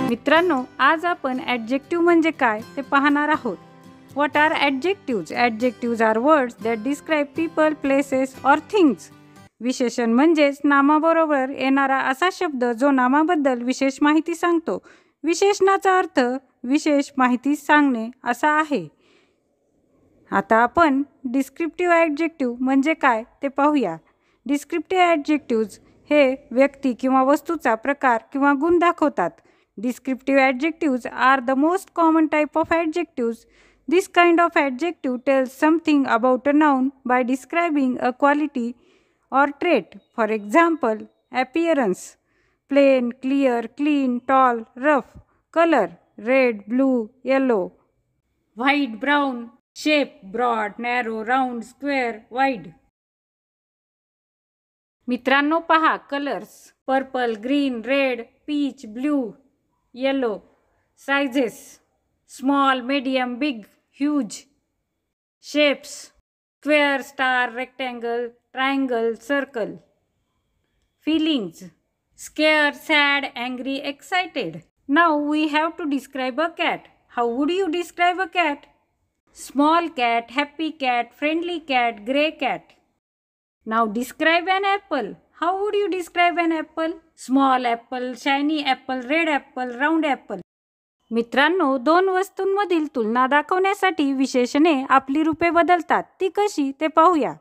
मित्रांनो, आज आपण ॲडजेक्टिव्ह म्हणजे काय ते पाहणार आहोत. What are adjectives? Adjectives are words that describe people, places or things. विशेषण म्हणजेच नामाबरोबर येणारा असा शब्द जो नामाबद्दल विशेष माहिती सांगतो. विशेषणाचा अर्थ विशेष माहिती सांगणे असा आहे. आता आपण डिस्क्रिप्टिव्ह ॲडजेक्टिव्ह म्हणजे काय ते पाहूया. डिस्क्रिप्टिव्ह ॲडजेक्टिव्ज हे व्यक्ती किंवा वस्तूचा प्रकार किंवा गुण दाखवतात. Descriptive adjectives are the most common type of adjectives. This kind of adjective tells something about a noun by describing a quality or trait. For example, appearance: plain, clear, clean, tall, rough. Color: red, blue, yellow. White, brown. Shape: broad, narrow, round, square, wide. मित्रांनो पहा, colours: purple, green, red, peach, blue, yellow. Sizes: small, medium, big, huge. Shapes: square, star, rectangle, triangle, circle. Feelings: scare, sad, angry, excited. Now we have to describe a cat. How would you describe a cat? Small cat, happy cat, friendly cat, grey cat. Now describe an apple. How would you describe an apple? Small apple, shiny apple, red apple, round apple. मित्रांनो, दोन वस्तूंमधील तुलना दाखवण्यासाठी विशेषणे आपली रूपे बदलतात. ती कशी ते पाहूया.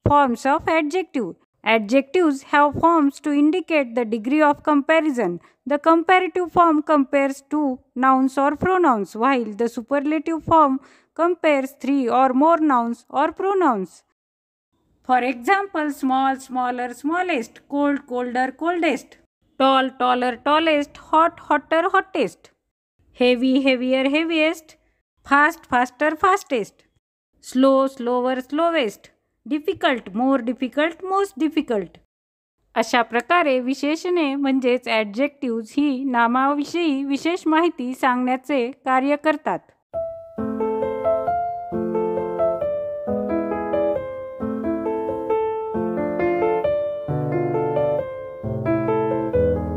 Forms of adjective. Adjectives have forms to indicate the degree of comparison. The comparative form compares two nouns or pronouns, while the superlative form compares three or more nouns or pronouns. For example, small, smaller, smallest, cold, colder, coldest, tall, taller, tallest, hot, hotter, hottest, heavy, heavier, heaviest, fast, faster, fastest, slow, slower, slowest, difficult, more difficult, most difficult. अशा प्रकारे विशेषणे म्हणजेच adjectives ही नामाविषयी विशेष माहिती सांगण्याचे कार्य करतात.